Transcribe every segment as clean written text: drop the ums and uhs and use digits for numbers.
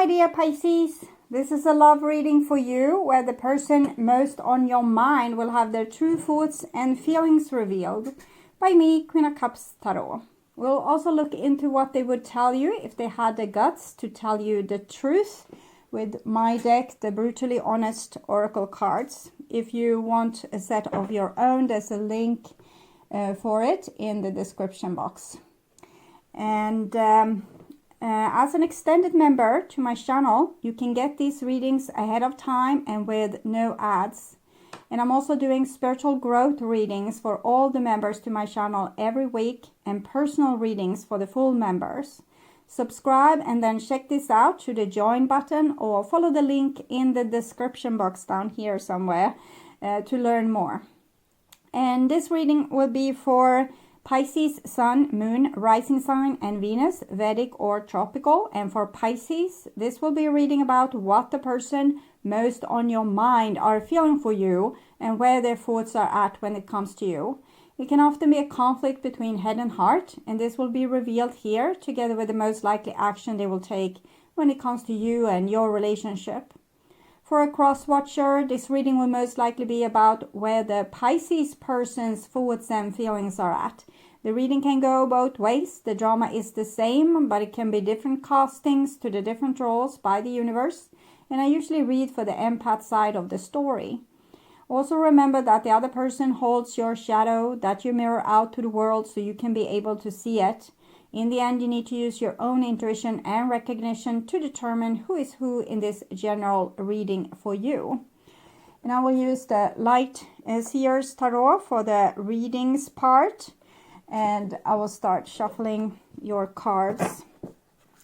dear Pisces. This is a love reading for you where the person most on your mind will have their true thoughts and feelings revealed by me, Queen of Cups Tarot. We'll also look into what they would tell you if they had the guts to tell you the truth with my deck, the Brutally Honest Oracle cards. If you want a set of your own, there's a link for it in the description box. And as an extended member to my channel, you can get these readings ahead of time and with no ads. And I'm also doing spiritual growth readings for all the members to my channel every week and personal readings for the full members. Subscribe and then check this out to the join button or follow the link in the description box down here somewhere to learn more. And this reading will be for Pisces, Sun, Moon, Rising Sign, and Venus, Vedic or Tropical. And for Pisces, this will be a reading about what the person most on your mind are feeling for you and where their thoughts are at when it comes to you. It can often be a conflict between head and heart, and this will be revealed here together with the most likely action they will take when it comes to you and your relationship. For a cross-watcher, this reading will most likely be about where the Pisces person's thoughts and feelings are at. The reading can go both ways. The drama is the same, but it can be different castings to the different roles by the universe. And I usually read for the empath side of the story. Also remember that the other person holds your shadow that you mirror out to the world so you can be able to see it. In the end, you need to use your own intuition and recognition to determine who is who in this general reading for you. And I will use the light SEER'S tarot for the readings part. And I will start shuffling your cards.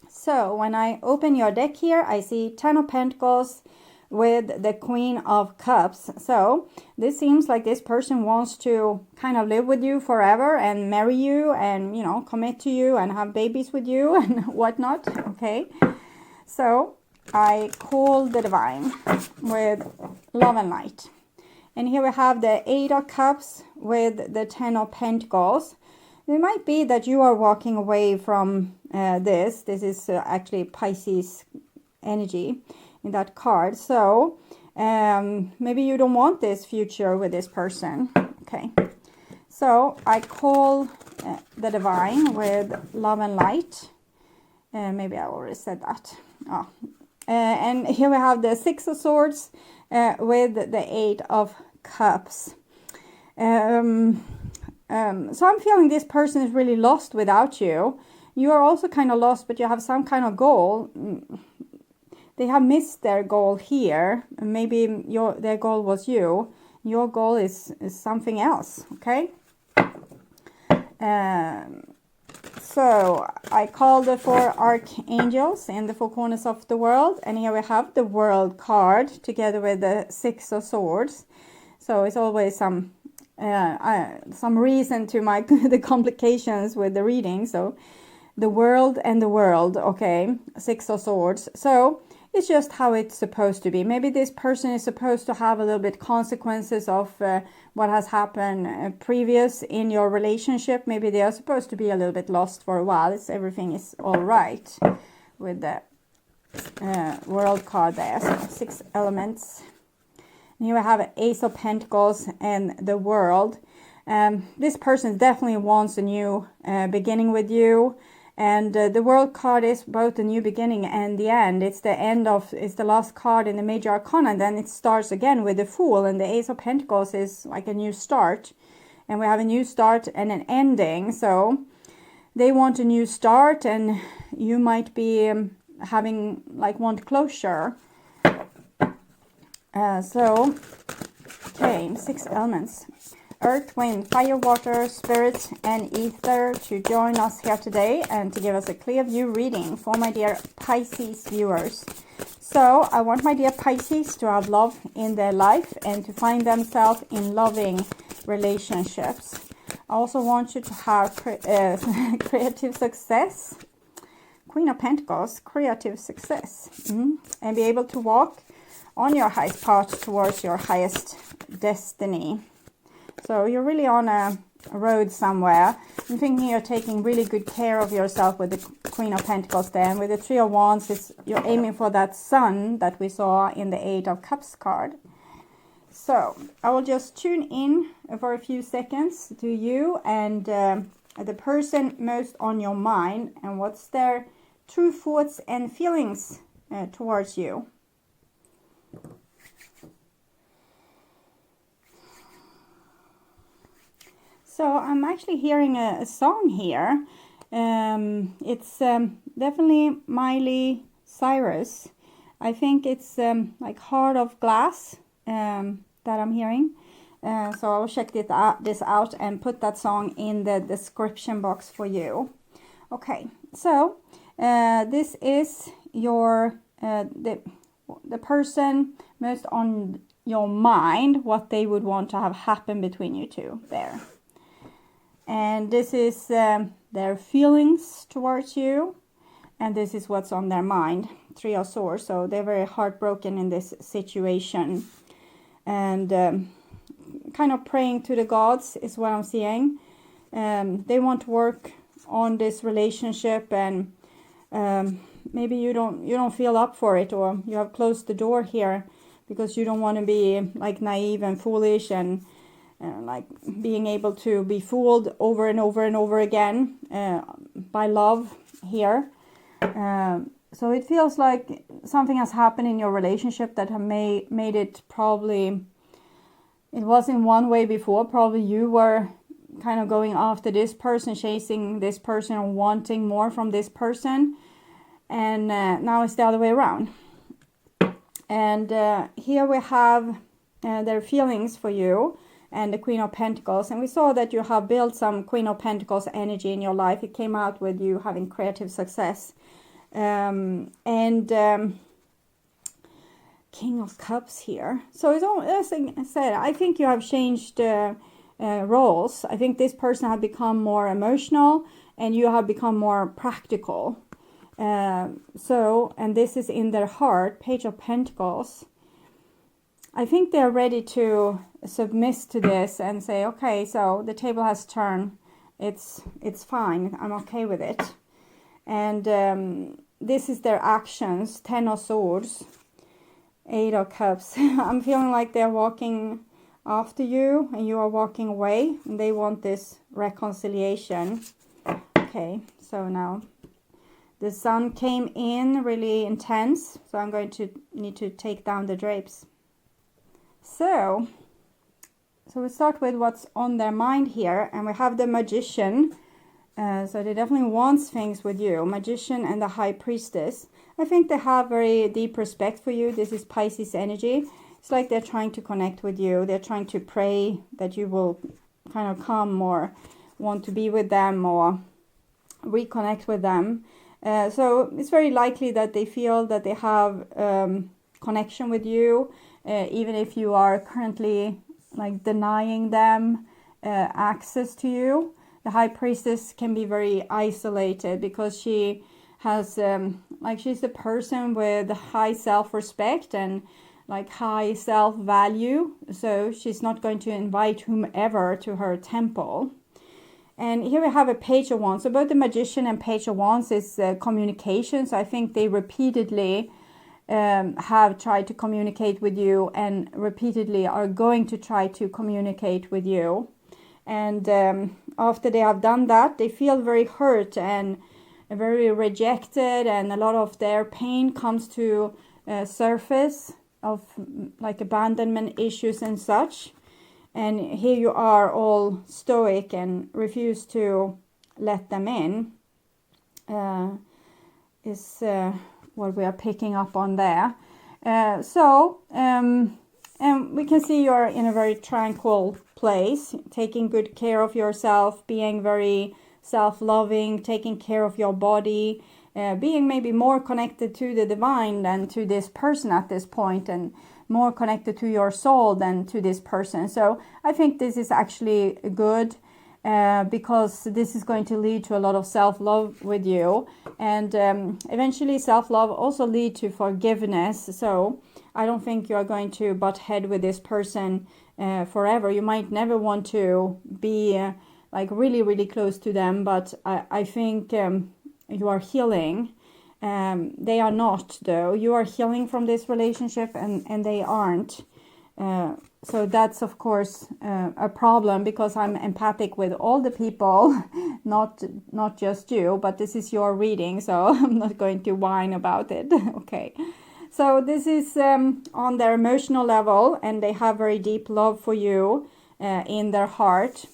So when I open your deck here, I see 10 of Pentacles with the Queen of Cups. So this seems like this person wants to kind of live with you forever and marry you and, you know, commit to you and have babies with you and whatnot. Okay. So I call the Divine with Love and Light. And here we have the 8 of Cups with the 10 of Pentacles. It might be that you are walking away from this. This is actually Pisces energy in that card. So maybe you don't want this future with this person. Okay. So I call the Divine with Love and Light. Maybe I already said that. Oh. And here we have the 6 of Swords with the 8 of Cups. So I'm feeling this person is really lost without you. You are also kind of lost, but you have some kind of goal. They have missed their goal here. Maybe their goal was you. Your goal is something else, okay? So I call the 4 archangels in the 4 corners of the world. And here we have the World card together with the 6 of Swords. So it's always some reason to the complications with the reading. So the world and the world, okay, 6 of Swords. So it's just how it's supposed to be. Maybe this person is supposed to have a little bit consequences of what has happened previous in your relationship. Maybe they are supposed to be a little bit lost for a while. Everything is all right with the World card there. So 6 elements. And here we have an Ace of Pentacles and the World. This person definitely wants a new beginning with you. And the World card is both the new beginning and the end. It's the last card in the Major Arcana. And then it starts again with the Fool. And the Ace of Pentacles is like a new start. And we have a new start and an ending. So they want a new start. And you might be want closure. Okay, 6 elements. Earth, wind, fire, water, spirit, and ether to join us here today and to give us a clear view reading for my dear Pisces viewers. So I want my dear Pisces to have love in their life and to find themselves in loving relationships. I also want you to have creative success. Queen of Pentacles, creative success. And be able to walk on your highest path towards your highest destiny. So you're really on a road somewhere. I'm thinking you're taking really good care of yourself with the Queen of Pentacles there. And with the Three of Wands, you're aiming for that sun that we saw in the Eight of Cups card. So I will just tune in for a few seconds to you and the person most on your mind, and what's their true thoughts and feelings towards you. So I'm actually hearing a song here. It's definitely MILEY, CYRUS. I think it's like Heart of Glass that I'm hearing. So I'll check this out and put that song in the description box for you. Okay, so this is your the person most on your mind, what they would want to have happen between you two there. And this is their feelings towards you, and this is what's on their mind. Three of Swords. So they're very heartbroken in this situation, and kind of praying to the gods is what I'm seeing. They want to work on this relationship, and maybe you don't feel up for it, or you have closed the door here because you don't want to be like naive and foolish and like being able to be fooled over and over and over again by love here. So it feels like something has happened in your relationship that have made it, probably it was in one way before. Probably you were kind of going after this person, chasing this person, or wanting more from this person, and now it's the other way around. And here we have their feelings for you and the Queen of Pentacles. And we saw that you have built some Queen of Pentacles energy in your life. It came out with you having creative success. And King of Cups here. So it's all, as I said, I think you have changed roles. I think this person has become more emotional and you have become more practical. And this is in their heart, Page of Pentacles. I think they're ready to submit to this and say, okay, so the table has turned. It's fine. I'm okay with it. And this is their actions. Ten of Swords, Eight of Cups. I'm feeling like they're walking after you and you are walking away. And they want this reconciliation. Okay, so now the sun came in really intense. So I'm going to need to take down the drapes. So we start with what's on their mind here, and we have the Magician. So they definitely want things with you. Magician and the High Priestess. I think they have very deep respect for you. This is Pisces energy. It's like they're trying to connect with you. They're trying to pray that you will kind of come or want to be with them or reconnect with them. So it's very likely that they feel that they have connection with you. Even if you are currently like denying them access to you. The High Priestess can be very isolated because she has she's a person with high self-respect and like high self-value. So she's not going to invite whomever to her temple. And here we have a Page of Wands. So both the Magician and Page of Wands is communication. So I think they repeatedly have tried to communicate with you and repeatedly are going to try to communicate with you. And after they have done that, they feel very hurt and very rejected, and a lot of their pain comes to surface of like abandonment issues and such. And here you are all stoic and refuse to let them in. What we are picking up on there. And we can see you're in a very tranquil place, taking good care of yourself, being very self-loving, taking care of your body, being maybe more connected to the divine than to this person at this point, and more connected to your soul than to this person. So I think this is actually good. Because this is going to lead to a lot of self-love with you, and eventually self-love also lead to forgiveness. So I don't think you're going to butt head with this person forever. You might never want to be like really, really close to them, but I think you are healing. They are not, though. You are healing from this relationship, and they aren't. So that's, of course, a problem, because I'm empathic with all the people, not just you, but this is your reading, so I'm not going to whine about it. Okay. So this is on their emotional level, and they have very deep love for you in their heart.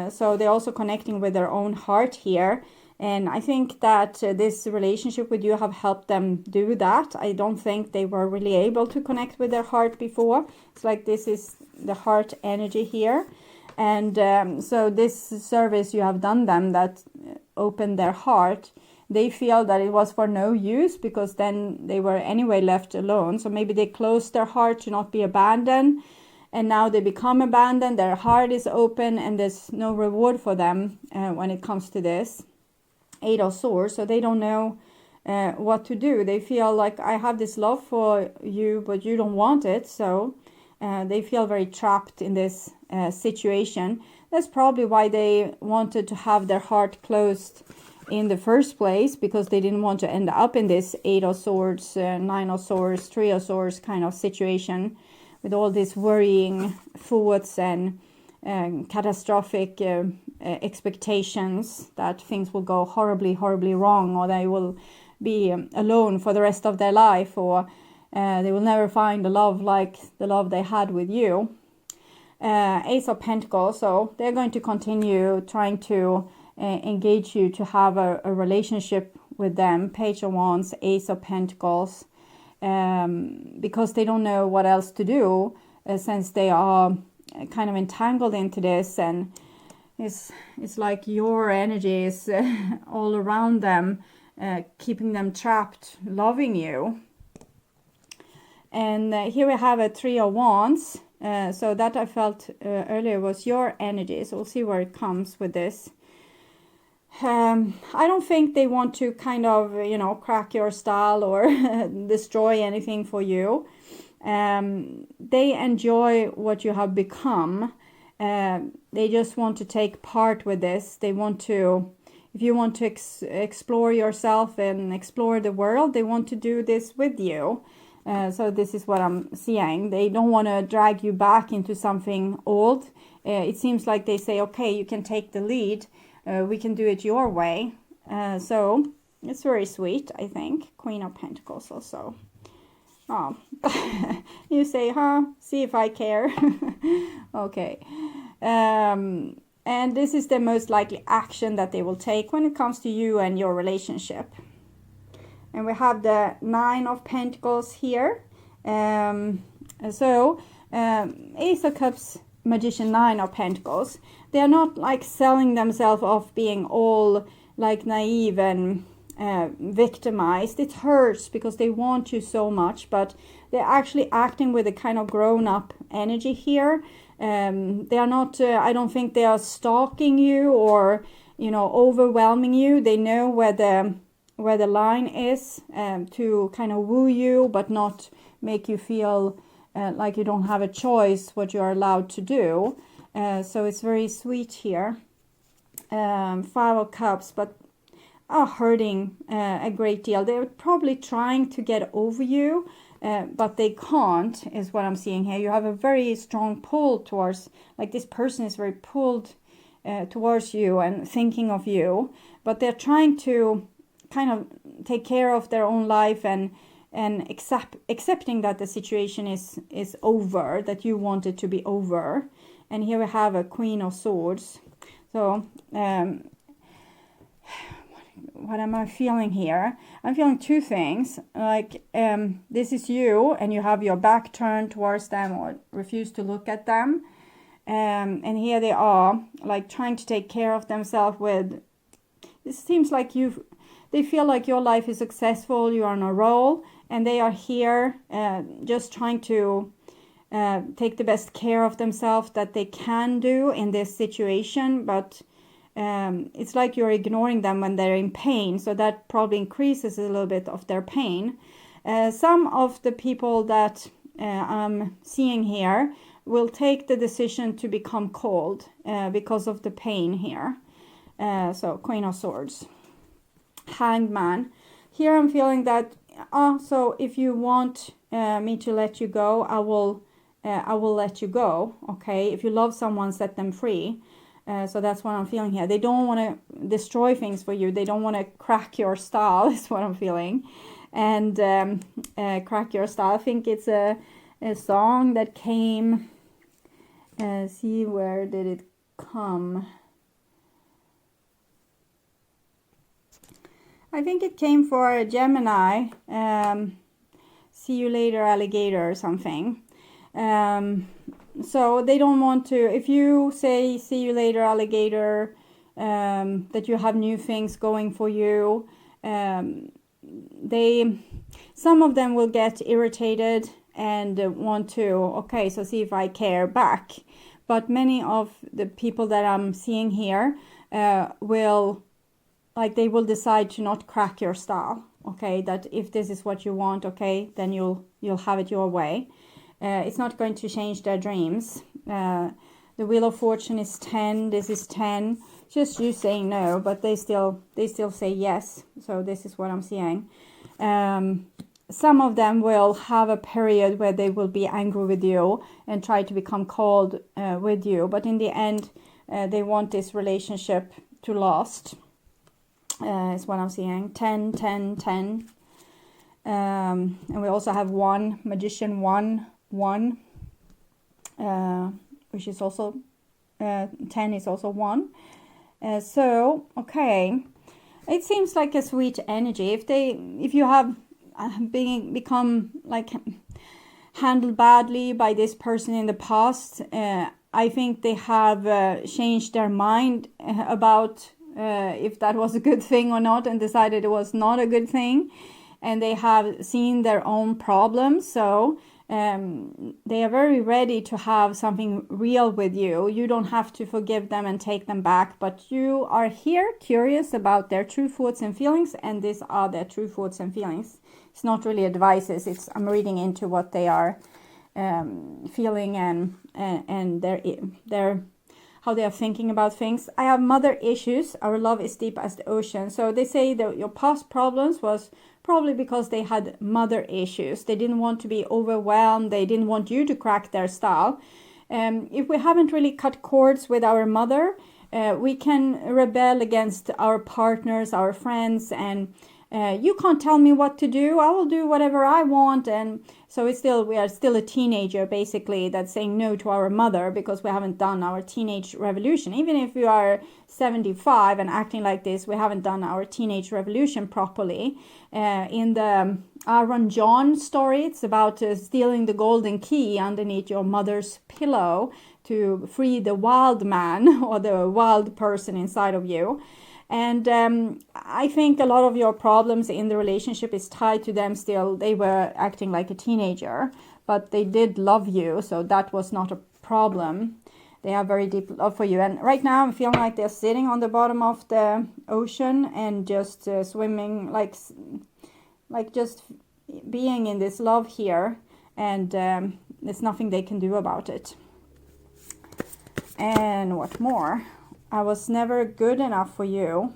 So they're also connecting with their own heart here. And I think that this relationship with you have helped them do that. I don't think they were really able to connect with their heart before. It's like this is the heart energy here. And so this service you have done them that opened their heart, they feel that it was for no use, because then they were anyway left alone. So maybe they closed their heart to not be abandoned. And now they become abandoned. Their heart is open, and there's no reward for them when it comes to this. 8 of Swords, so they don't know what to do. They feel like, I have this love for you, but you don't want it. So they feel very trapped in this situation. That's probably why they wanted to have their heart closed in the first place, because they didn't want to end up in this 8 of Swords, 9 of Swords, 3 of Swords kind of situation, with all these worrying thoughts and catastrophic expectations that things will go horribly, horribly wrong, or they will be alone for the rest of their life, or they will never find a love like the love they had with you. Ace of Pentacles, so they're going to continue trying to engage you to have a relationship with them. Page of Wands, Ace of Pentacles, because they don't know what else to do, since they are kind of entangled into this, and it's like your energy is all around them, keeping them trapped, loving you. And here we have a 3 of Wands, so that I felt earlier was your energy, so we'll see where it comes with this. I don't think they want to kind of, crack your style or destroy anything for you. They enjoy what you have become. They just want to take part with this. They want to, if you want to explore yourself and explore the world, they want to do this with you. So this is what I'm seeing. They don't want to drag you back into something old. It seems like they say, okay, you can take the lead. We can do it your way. So it's very sweet, I think. Queen of Pentacles also. Oh, you say, see if I care. Okay. And this is the most likely action that they will take when it comes to you and your relationship. And we have the 9 of Pentacles here. Ace of Cups, Magician, 9 of Pentacles. They are not like selling themselves off being all like naive and victimized. It hurts because they want you so much, but they're actually acting with a kind of grown-up energy here. They are not, I don't think they are stalking you or, overwhelming you. They know where the line is to kind of woo you, but not make you feel like you don't have a choice what you're allowed to do. So it's very sweet here. 5 of Cups, but are hurting a great deal. They're probably trying to get over you, but they can't, is what I'm seeing here. You have a very strong pull towards, like this person is very pulled towards you and thinking of you, but they're trying to kind of take care of their own life and accepting that the situation is over, that you want it to be over. And here we have a Queen of Swords. So what am I feeling here? I'm feeling two things. Like this is you, and you have your back turned towards them or refuse to look at them. And here they are, like trying to take care of themselves with. It seems like they feel like your life is successful. You're on a roll, and they are here just trying to take the best care of themselves that they can do in this situation, but it's like you're ignoring them when they're in pain, so that probably increases a little bit of their pain. Some of the people that I'm seeing here will take the decision to become cold because of the pain here. So Queen of Swords. Hanged Man. Here I'm feeling that, so if you want me to let you go, I will let you go. Okay, if you love someone, set them free. So that's what I'm feeling here. They don't want to destroy things for you. They don't want to crack your style, is what I'm feeling. And crack your style. I think it's a song that came, see, where did it come? I think it came for a Gemini, see you later alligator or something. So they don't want to, if you say see you later alligator, that you have new things going for you, some of them will get irritated and want to, okay, so see if I care back. But many of the people that I'm seeing here will, like, they will decide to not crack your style. Okay, that if this is what you want, okay, then you'll have it your way. It's not going to change their dreams. The Wheel of Fortune is 10. This is 10. Just you saying no, but they still say yes. So this is what I'm seeing. Some of them will have a period where they will be angry with you and try to become cold with you. But in the end, they want this relationship to last. Is what I'm seeing. 10, 10, 10. And we also have 1, Magician 1, 1. Which is also 10 is also 1. So okay, it seems like a sweet energy. If you have become like handled badly by this person in the past, I think they have changed their mind about if that was a good thing or not, and decided it was not a good thing, and they have seen their own problems. So they are very ready to have something real with you. You don't have to forgive them and take them back, but you are here curious about their true thoughts and feelings, and these are their true thoughts and feelings. It's not really advices. I'm reading into what they are feeling and their how they are thinking about things. I have mother issues. Our love is deep as the ocean. So they say that your past problems was probably because they had mother issues. They didn't want to be overwhelmed. They didn't want you to crack their style. If we haven't really cut cords with our mother, we can rebel against our partners, our friends, and you can't tell me what to do. I will do whatever I want. And so we are still a teenager, basically, that's saying no to our mother because we haven't done our teenage revolution. Even if you are 75 and acting like this, we haven't done our teenage revolution properly. In the Aaron John story, it's about stealing the golden key underneath your mother's pillow to free the wild man or the wild person inside of you. And I think a lot of your problems in the relationship is tied to them still. They were acting like a teenager, but they did love you, so that was not a problem. They have very deep love for you. And right now I'm feeling like they're sitting on the bottom of the ocean and just swimming, like just being in this love here. And there's nothing they can do about it. And what more? I was never good enough for you.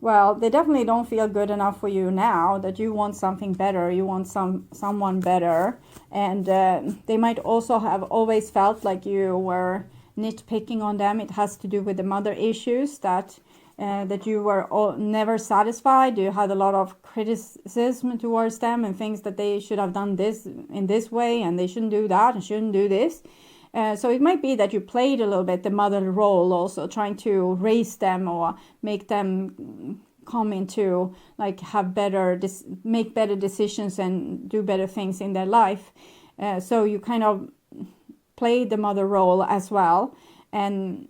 Well, they definitely don't feel good enough for you now, that you want something better, you want someone better. And they might also have always felt like you were nitpicking on them. It has to do with the mother issues, that you were never satisfied. You had a lot of criticism towards them and things that they should have done this in this way, and they shouldn't do that and shouldn't do this. So it might be that you played a little bit the mother role also, trying to raise them or make them come into, like, make better decisions and do better things in their life. So you kind of played the mother role as well. And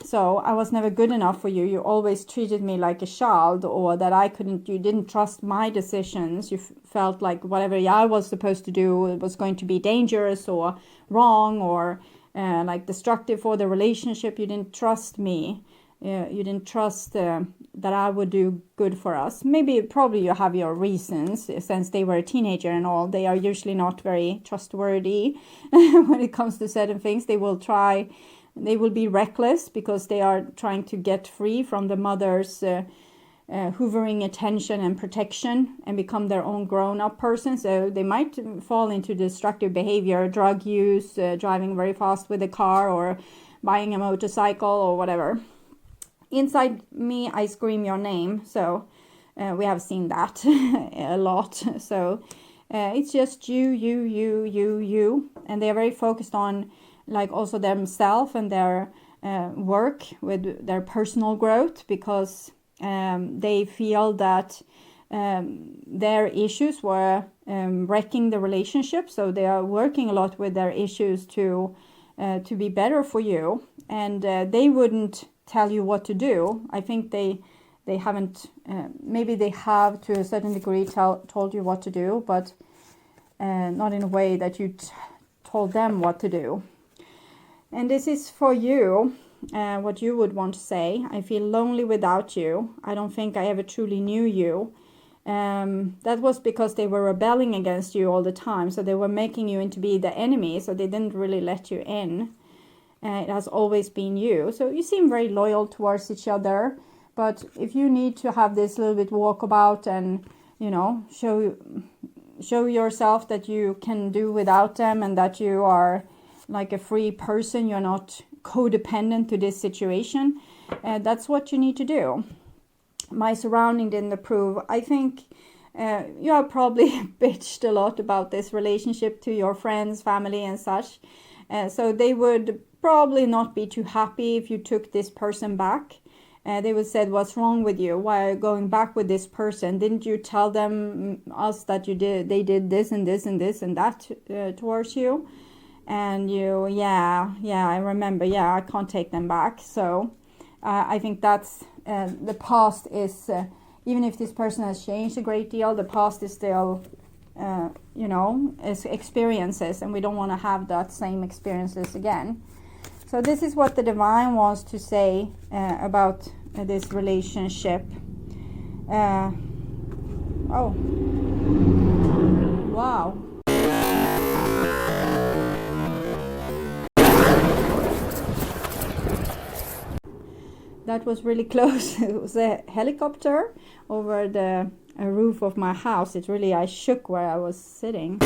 so I was never good enough for you. You always treated me like a child, or that you didn't trust my decisions. You felt like whatever I was supposed to do was going to be dangerous or wrong or like destructive for the relationship. You didn't trust me. you didn't trust that I would do good for us. Maybe, probably you have your reasons, since they were a teenager and all. They are usually not very trustworthy when it comes to certain things. They will be reckless because they are trying to get free from the mother's hoovering attention and protection and become their own grown-up person. So they might fall into destructive behavior, drug use, driving very fast with a car, or buying a motorcycle or whatever. Inside me, I scream your name. So we have seen that a lot. So it's just you. And they're very focused on like also themselves and their work with their personal growth, because they feel that their issues were wrecking the relationship. So they are working a lot with their issues to be better for you. And they wouldn't tell you what to do. I think they haven't, maybe they have to a certain degree told you what to do, but not in a way that you told them what to do. And this is for you, what you would want to say. I feel lonely without you. I don't think I ever truly knew you. That was because they were rebelling against you all the time. So they were making you into be the enemy. So they didn't really let you in. It has always been you. So you seem very loyal towards each other. But if you need to have this little bit walkabout and, you know, show yourself that you can do without them and that you are like a free person, you're not codependent to this situation, that's what you need to do. My surrounding didn't approve. I think you have probably bitched a lot about this relationship to your friends, family and such. So they would probably not be too happy if you took this person back. They would say, what's wrong with you? Why are you going back with this person? Didn't you tell us that they did this and this and this and that towards you? And you, yeah, I remember, yeah, I can't take them back. So I think that's, the past is, even if this person has changed a great deal, the past is still, you know, is experiences, and we don't want to have that same experiences again. So this is what the divine wants to say about this relationship. Oh, wow. That was really close. It was a helicopter over the roof of my house. It really, I shook where I was sitting.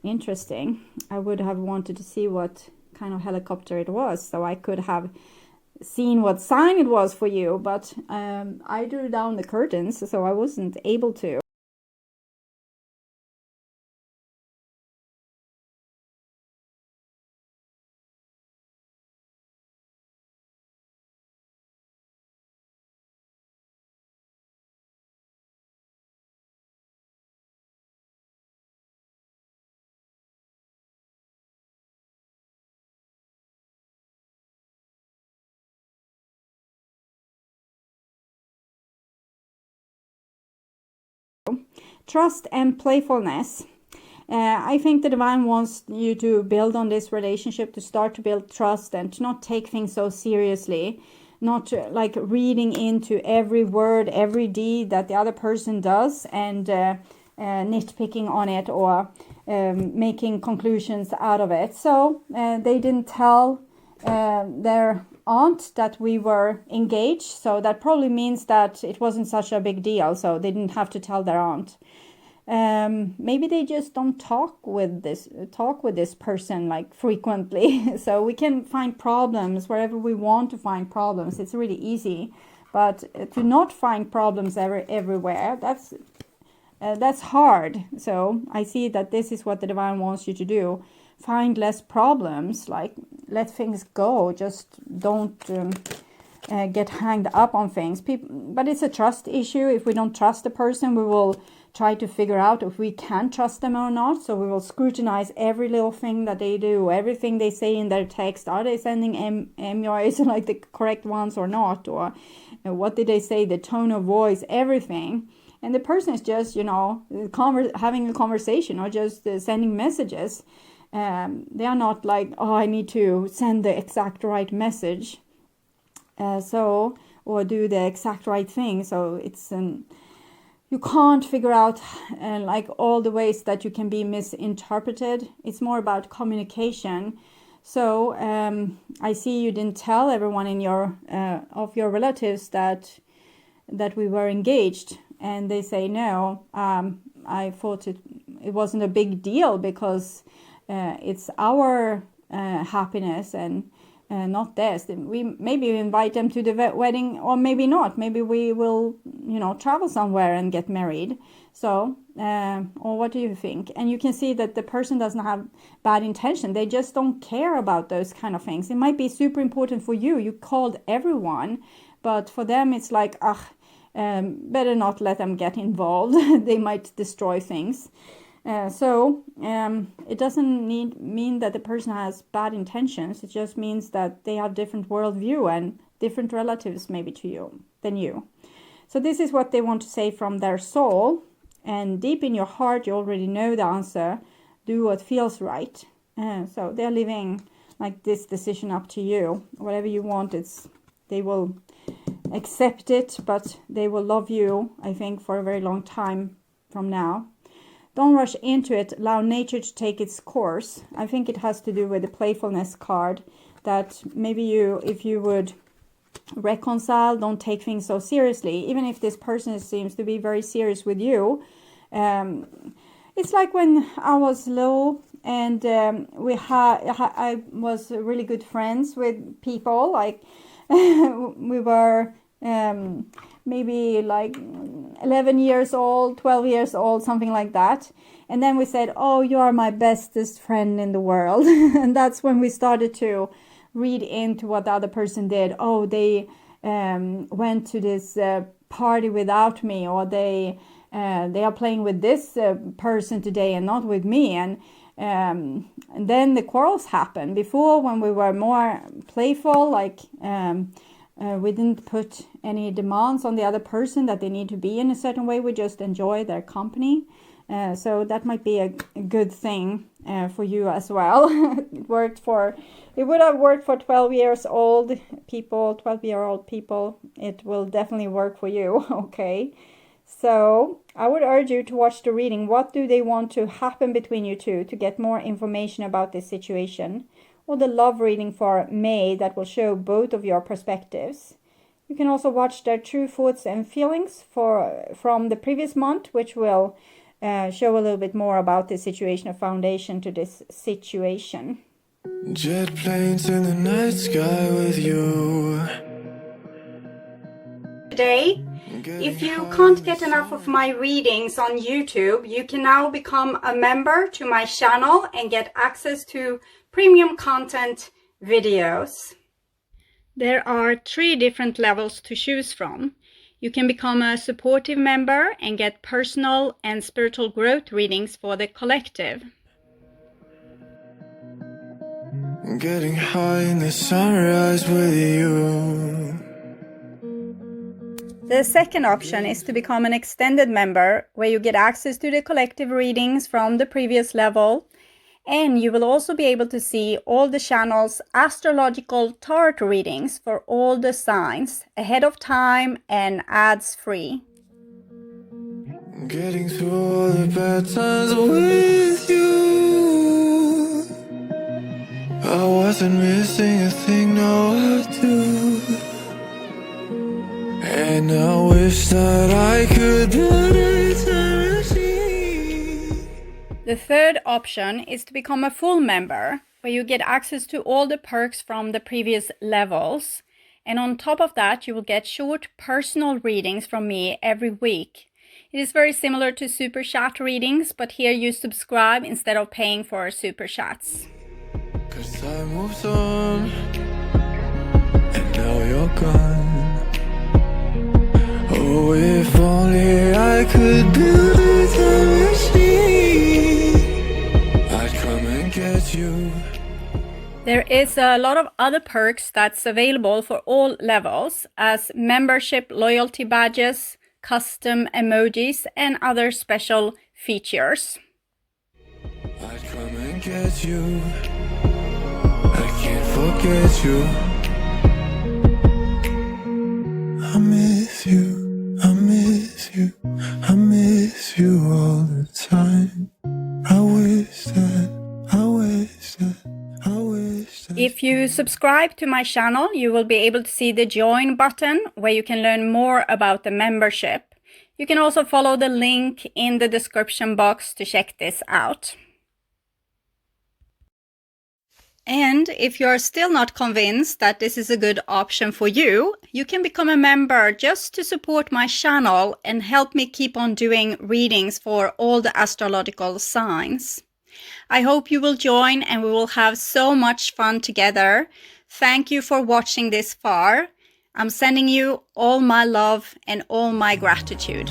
Interesting. I would have wanted to see what kind of helicopter it was, so I could have seen what sign it was for you, but I drew down the curtains, so I wasn't able to. Trust and playfulness. I think the divine wants you to build on this relationship, to start to build trust and to not take things so seriously, not like reading into every word, every deed that the other person does and nitpicking on it or making conclusions out of it. So they didn't tell their aunt that we were engaged, so that probably means that it wasn't such a big deal, so they didn't have to tell their aunt. Maybe they just don't talk with this person like frequently. So we can find problems wherever we want to find problems. It's really easy, but to not find problems everywhere, that's hard. So I see that this is what the divine wants you to do. Find less problems, like let things go. Just don't get hanged up on things. But it's a trust issue. If we don't trust the person, we will try to figure out if we can trust them or not. So we will scrutinize every little thing that they do, everything they say in their text. Are they sending MILEYs like the correct ones or not? Or what did they say, the tone of voice, everything. And the person is just, you know, having a conversation or just sending messages. They are not like, oh, I need to send the exact right message, or do the exact right thing. So it's you can't figure out like all the ways that you can be misinterpreted. It's more about communication. So I see you didn't tell everyone in your of your relatives that we were engaged, and they say no. I thought it wasn't a big deal because it's our happiness and not theirs. We maybe invite them to the wedding, or maybe not. Maybe we will, travel somewhere and get married. So, or what do you think? And you can see that the person doesn't have bad intention. They just don't care about those kind of things. It might be super important for you. You called everyone, but for them it's like, better not let them get involved. They might destroy things. So it doesn't mean that the person has bad intentions. It just means that they have different worldview and different relatives maybe to you than you. So this is what they want to say from their soul. And deep in your heart, you already know the answer. Do what feels right. So they're leaving like this decision up to you. Whatever you want, they will accept it, but they will love you, I think, for a very long time from now. Don't rush into it. Allow nature to take its course. I think it has to do with the playfulness card, that maybe if you would reconcile, don't take things so seriously. Even if this person seems to be very serious with you. It's like when I was low and I was really good friends with people. Like we were maybe like 11 years old, 12 years old, something like that. And then we said, oh, you are my bestest friend in the world. And that's when we started to read into what the other person did. Oh, they went to this party without me, or they are playing with this person today and not with me. And then the quarrels happened. Before, when we were more playful, like we didn't put any demands on the other person that they need to be in a certain way. We just enjoy their company. So that might be a good thing for you as well. It would have worked for 12-year-old people. It will definitely work for you. Okay. So I would urge you to watch the reading. What do they want to happen between you two to get more information about this situation? Or the love reading for May that will show both of your perspectives. You can also watch their true thoughts and feelings from the previous month, which will show a little bit more about the situation, a foundation to this situation. Jet planes in the night sky with you. Today, if you can't get enough of my readings on YouTube, you can now become a member to my channel and get access to premium content videos. There are 3 different levels to choose from. You can become a supportive member and get personal and spiritual growth readings for the collective. Getting high in the sunrise with you. The second option is to become an extended member, where you get access to the collective readings from the previous level, and you will also be able to see all the channel's astrological tarot readings for all the signs ahead of time and ads free. Getting through all the bad times with you. I wasn't missing a thing, no I do. And I wish that I could build a time machine. The third option is to become a full member, where you get access to all the perks from the previous levels. And on top of that, you will get short personal readings from me every week. It is very similar to super chat readings, but here you subscribe instead of paying for super chats. 'Cause time moves on, and now you're gone. Oh, if only I could build a time machine, I'd come and get you. There is a lot of other perks that's available for all levels, as membership loyalty badges, custom emojis, and other special features. I'd come and get you. I can't forget you. I miss you, I miss you, I miss you all the time. I wish that. If you subscribe to my channel, you will be able to see the join button where you can learn more about the membership. You can also follow the link in the description box to check this out. And if you're still not convinced that this is a good option for you, you can become a member just to support my channel and help me keep on doing readings for all the astrological signs. I hope you will join and we will have so much fun together. Thank you for watching this far. I'm sending you all my love and all my gratitude.